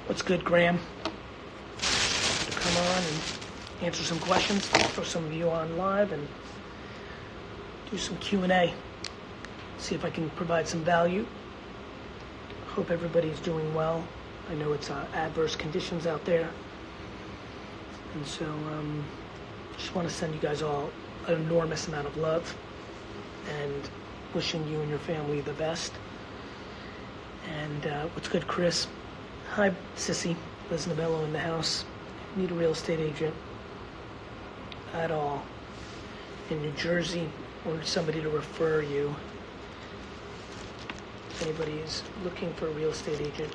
What's good, Graham? To come on and answer some questions, throw some of you on live, and do some Q&A. See if I can provide some value. Hope everybody's doing well. I know it's adverse conditions out there. And so just want to send you guys all an enormous amount of love and wishing you and your family the best. And what's good, Chris? Hi, sissy. Liz Bello in the house. Need a real estate agent at all in New Jersey, or somebody to refer you. If anybody is looking for a real estate agent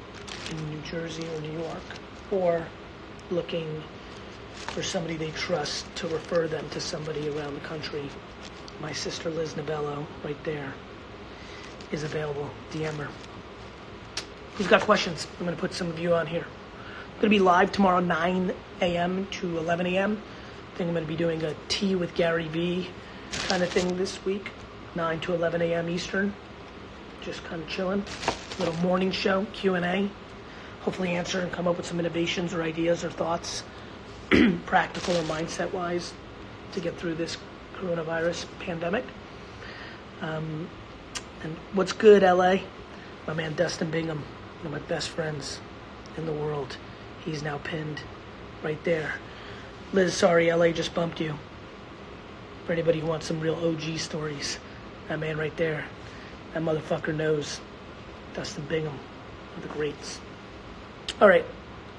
in New Jersey or New York, or looking for somebody they trust to refer them to somebody around the country, my sister Liz Bello, right there, is available. DM her. Who's got questions? I'm going to put some of you on here. I'm going to be live tomorrow, 9 a.m. to 11 a.m. I think I'm going to be doing a tea with Gary V kind of thing this week, 9 to 11 a.m. Eastern. Just kind of chilling. Little morning show, Q&A. Hopefully answer and come up with some innovations or ideas or thoughts, practical or mindset-wise, to get through this coronavirus pandemic. And what's good, LA? My man Dustin Bingham, one of my best friends in the world. He's now pinned right there. Liz, sorry, LA just bumped you. For anybody who wants some real OG stories, that man right there, that motherfucker knows. Dustin Bingham, one of the greats. All right,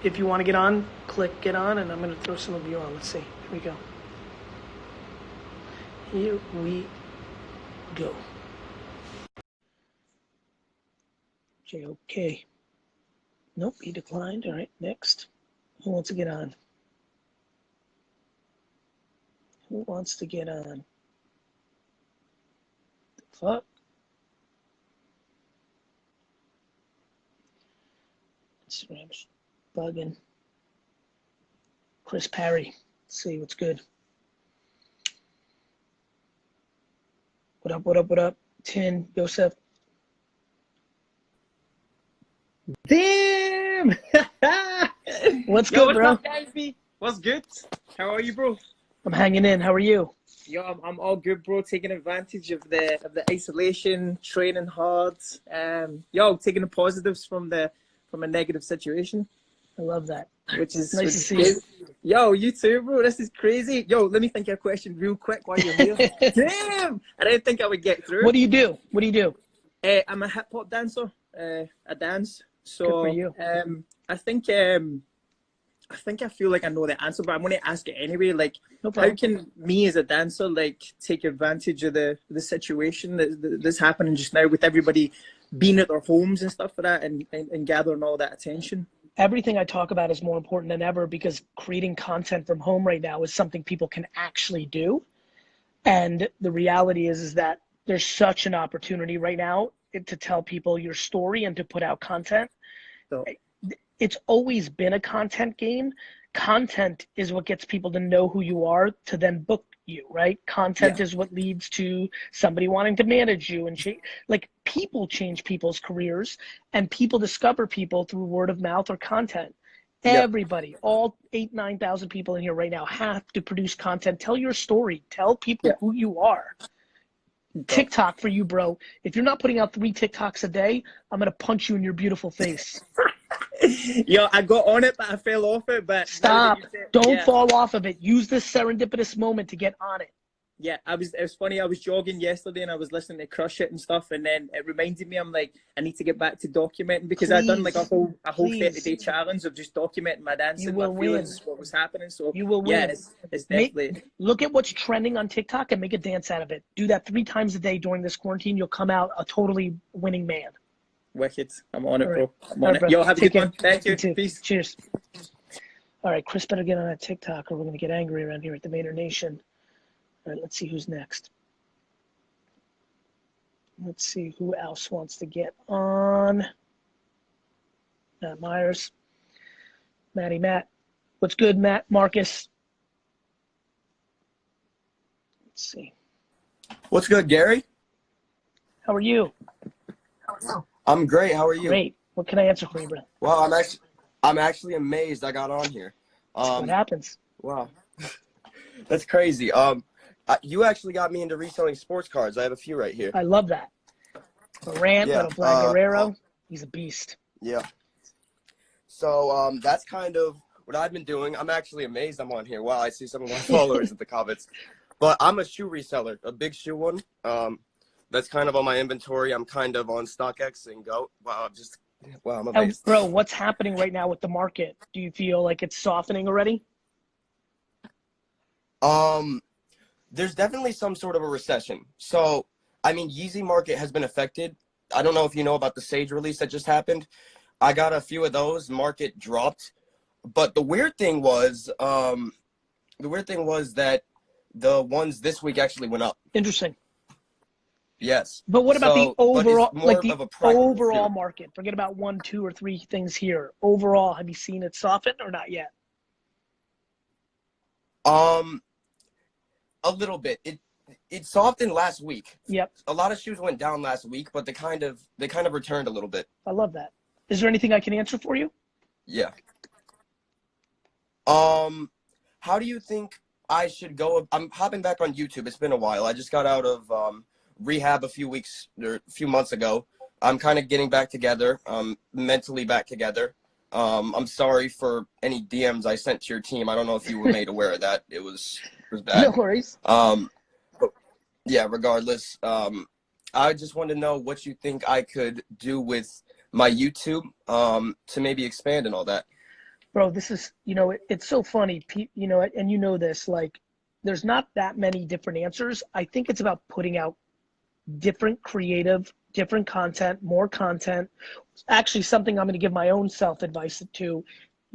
if you want to get on, click get on, and I'm going to throw some of you on. Let's see. Here we go. Here we go. JOK. Nope, he declined. All right, next. Who wants to get on? Who wants to get on? The fuck? Instagram's bugging. Chris Parry. Let's see what's good. What up, what up, what up? Tin, Joseph. Damn! What's good, bro? What's up, guys? What's good? How are you, bro? I'm hanging in. How are you? Yo, I'm all good, bro. Taking advantage of the isolation, training hard. Taking the positives from a negative situation. I love that. Which is nice to see you. Yo, you too, bro. This is crazy. Yo, let me think of a question real quick while you're here. Damn! I didn't think I would get through. What do you do? What do you do? I'm a hip hop dancer. I dance. So good for you. I feel like I know the answer, but I'm going to ask it anyway. Like, no how can me as a dancer, like, take advantage of the situation that's happening just now with everybody being at their homes and stuff like that, and gathering all that attention? Everything I talk about is more important than ever, because creating content from home right now is something people can actually do. And the reality is that there's such an opportunity right now to tell people your story and to put out content. So it's always been a content game. Content is what gets people to know who you are, to then book you, right? Content is what leads to somebody wanting to manage you, and like, people change people's careers, and people discover people through word of mouth or content. Everybody, all 9,000 people in here right now have to produce content. Tell your story. Tell people who you are. TikTok for you, bro. If you're not putting out 3 TikToks a day, I'm gonna punch you in your beautiful face. Yo, I got on it, but I fell off it. But stop! Don't fall off of it. Use this serendipitous moment to get on it. Yeah, it was funny. I was jogging yesterday and I was listening to Crush It and stuff, and then it reminded me, I'm like, I need to get back to documenting, because I'd done like a whole 30-day challenge of just documenting my dancing, my feelings, what was happening. So you will win. It's definitely. Look at what's trending on TikTok and make a dance out of it. Do that 3 times a day during this quarantine. You'll come out a totally winning man. Wicked. I'm on it, bro. I'm on it. Bro. Yo, have a good one. Thank you. Peace. Cheers. All right, Chris better get on that TikTok, or we're gonna get angry around here at the Manor Nation. All right, let's see who's next. Let's see who else wants to get on. Matt Myers. Maddy Matt. What's good, Matt? Marcus. Let's see. What's good, Gary? How are you? I'm great. How are you? Great. What can I answer for you, bro? Well, I'm actually amazed I got on here. What happens? Wow. That's crazy. You actually got me into reselling sports cards. I have a few right here. I love that. Morant, Yeah, little Vlad Guerrero. He's a beast. Yeah. So that's kind of what I've been doing. I'm actually amazed I'm on here. Wow, I see some of my followers in the comments. But I'm a shoe reseller, a big shoe one. That's kind of on my inventory. I'm kind of on StockX and Go. Wow, I'm amazed. Bro, what's happening right now with the market? Do you feel like it's softening already? There's definitely some sort of a recession. So, I mean, Yeezy market has been affected. I don't know if you know about the Sage release that just happened. I got a few of those. Market dropped. But the weird thing was that the ones this week actually went up. Interesting. Yes. But what about the overall, like the overall shoe. market? Forget about 1, 2, or 3 things here. Overall, have you seen it soften or not yet? A little bit. It softened last week. Yep. A lot of shoes went down last week, but they kind of returned a little bit. I love that. Is there anything I can answer for you? Yeah. How do you think I should go? I'm hopping back on YouTube. It's been a while. I just got out of rehab a few months ago. I'm kind of getting back together, mentally back together. I'm sorry for any DMs I sent to your team. I don't know if you were made aware of that. It was bad. No worries. But yeah, regardless, I just want to know what you think I could do with my YouTube to maybe expand and all that. Bro, this is, it's so funny, and you know this, like, there's not that many different answers. I think it's about putting out different creative, different content, more content. Actually, something I'm going to give my own self-advice to.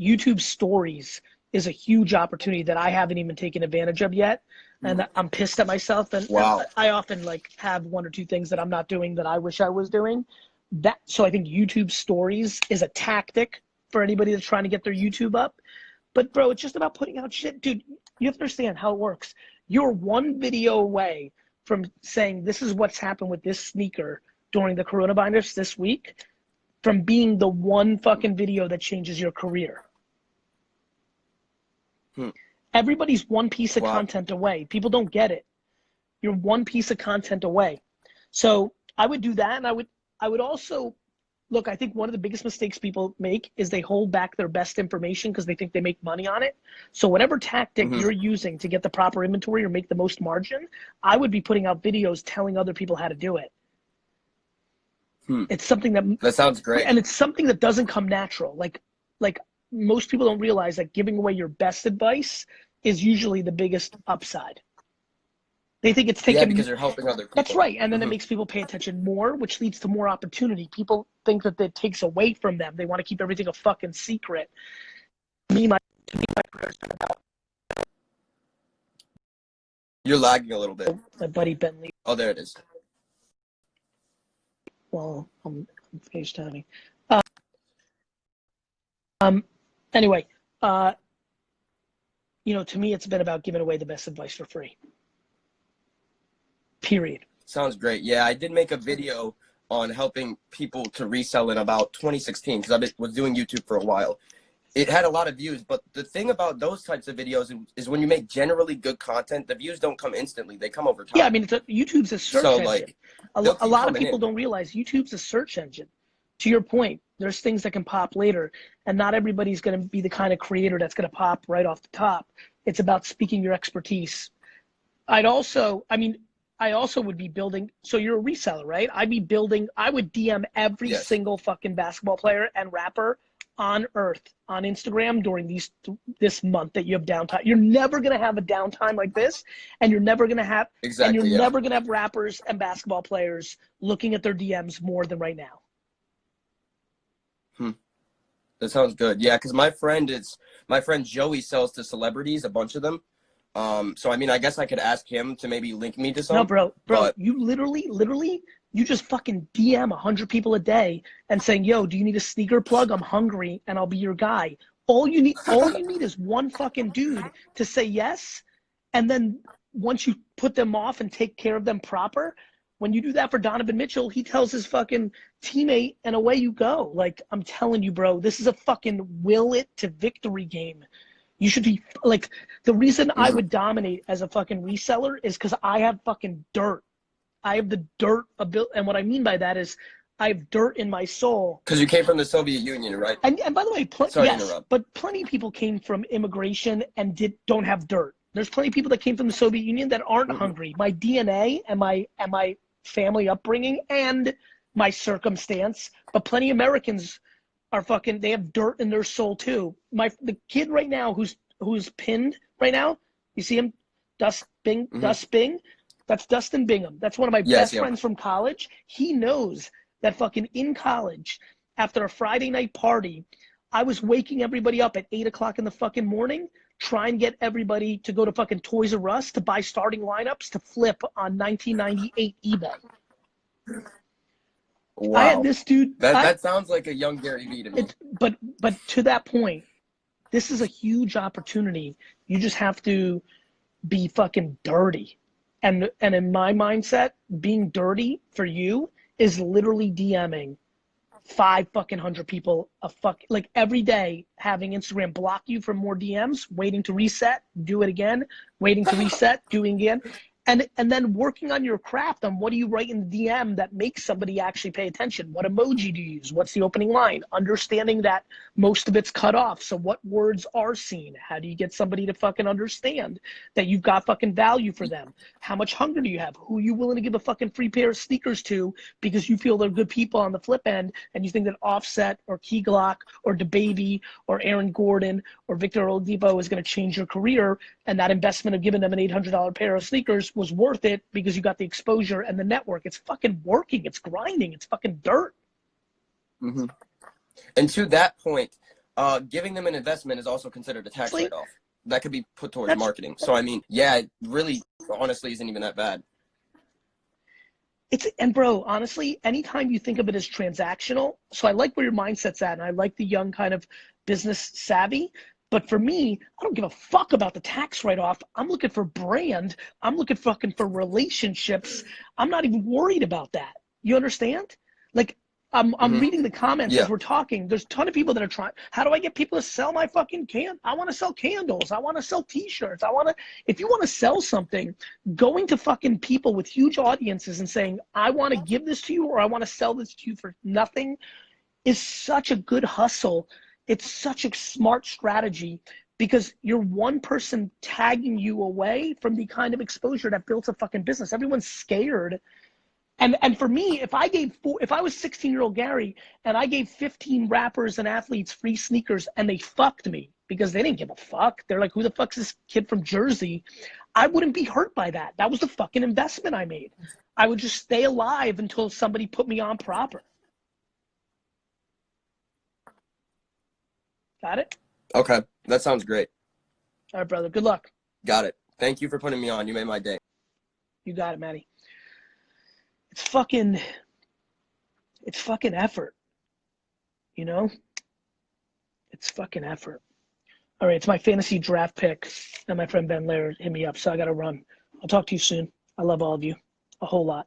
YouTube stories is a huge opportunity that I haven't even taken advantage of yet. And I'm pissed at myself. And wow. I often have 1 or 2 things that I'm not doing that I wish I was doing. So I think YouTube stories is a tactic for anybody that's trying to get their YouTube up. But bro, it's just about putting out shit. Dude, you have to understand how it works. You're 1 video away from saying this is what's happened with this sneaker during the coronavirus this week, from being the 1 fucking video that changes your career. Everybody's 1 piece of content away. People don't get it. You're 1 piece of content away. So I would do that. And I would also, look, I think one of the biggest mistakes people make is they hold back their best information because they think they make money on it. So whatever tactic you're using to get the proper inventory or make the most margin, I would be putting out videos telling other people how to do it. It's something that sounds great. And it's something that doesn't come natural. Like most people don't realize that giving away your best advice is usually the biggest upside. They think it's taking. Yeah, because you're helping other people. That's right. And then it makes people pay attention more, which leads to more opportunity. People think that takes away from them. They want to keep everything a fucking secret. My career is about. You're lagging a little bit. My buddy Bentley. Oh, there it is. Well, I'm FaceTiming. Anyway, to me, it's been about giving away the best advice for free. Period. Sounds great. Yeah, I did make a video on helping people to resell in about 2016 because I was doing YouTube for a while. It had a lot of views, but the thing about those types of videos is when you make generally good content, the views don't come instantly. They come over time. Yeah, I mean, YouTube's a search engine. A lot of people don't realize YouTube's a search engine. To your point, there's things that can pop later, and not everybody's going to be the kind of creator that's going to pop right off the top. It's about speaking your expertise. I also would be building, so you're a reseller, right? I would DM every single fucking basketball player and rapper on earth on Instagram during this month that you have downtime. You're never going to have a downtime like this, and you're never going to have never going to have rappers and basketball players looking at their DMs more than right now. That sounds good. Yeah, because my friend Joey sells to celebrities, a bunch of them. So I mean, I guess I could ask him to maybe link me to some. No, bro, you literally, you just fucking DM 100 people a day and saying, yo, do you need a sneaker plug? I'm hungry and I'll be your guy. All you need is 1 fucking dude to say yes. And then once you put them off and take care of them proper, when you do that for Donovan Mitchell, he tells his fucking teammate, and away you go. Like, I'm telling you, bro, this is a fucking will it to victory game. You should be, like, the reason I would dominate as a fucking reseller is because I have fucking dirt. I have the dirt ability, and what I mean by that is I have dirt in my soul. Because you came from the Soviet Union, right? And by the way, Sorry to yes, interrupt. but plenty of people came from immigration and don't have dirt. There's plenty of people that came from the Soviet Union that aren't hungry. My DNA and my family upbringing and my circumstance, but plenty of Americans are fucking, they have dirt in their soul too. The kid right now who's pinned right now, you see him, Dust Bing, that's Dustin Bingham. That's one of my best friends from college. He knows that fucking in college, after a Friday night party, I was waking everybody up at 8 o'clock in the fucking morning, try and get everybody to go to fucking Toys R Us to buy starting lineups to flip on 1998 eBay. Wow. I had this dude. That sounds like a young Gary Vee to me. But to that point, this is a huge opportunity. You just have to be fucking dirty. And in my mindset, being dirty for you is literally DMing 500 people like every day, having Instagram block you from more DMs, waiting to reset, do it again, waiting to reset, doing again. And then working on your craft on what do you write in the DM that makes somebody actually pay attention? What emoji do you use? What's the opening line? Understanding that most of it's cut off. So what words are seen? How do you get somebody to fucking understand that you've got fucking value for them? How much hunger do you have? Who are you willing to give a fucking free pair of sneakers to because you feel they're good people on the flip end and you think that Offset or Key Glock or DaBaby or Aaron Gordon or Victor Oladipo is going to change your career, and that investment of giving them an $800 pair of sneakers was worth it because you got the exposure and the network. It's fucking working. It's grinding. It's fucking dirt. And to that point, giving them an investment is also considered a tax write-off. That could be put towards marketing. So, I mean, yeah, it really, honestly, isn't even that bad. And bro, honestly, anytime you think of it as transactional, so I like where your mindset's at, and I like the young kind of business savvy. But for me, I don't give a fuck about the tax write-off. I'm looking for brand. I'm looking fucking for relationships. I'm not even worried about that. You understand? Like, I'm reading the comments as we're talking. There's a ton of people that are trying. How do I get people to sell my fucking I want to sell candles. I want to sell t-shirts. If you want to sell something, going to fucking people with huge audiences and saying, I want to give this to you or I want to sell this to you for nothing is such a good hustle. It's such a smart strategy because you're one person tagging you away from the kind of exposure that builds a fucking business. Everyone's scared. And for me, if I was 16-year-old Gary and I gave 15 rappers and athletes free sneakers and they fucked me because they didn't give a fuck. They're like, who the fuck's this kid from Jersey? I wouldn't be hurt by that. That was the fucking investment I made. I would just stay alive until somebody put me on proper. Got it? Okay, that sounds great. All right, brother. Good luck. Got it. Thank you for putting me on. You made my day. You got it, Maddie. It's fucking effort. You know? It's fucking effort. All right, it's my fantasy draft pick, and my friend Ben Laird hit me up, so I got to run. I'll talk to you soon. I love all of you a whole lot.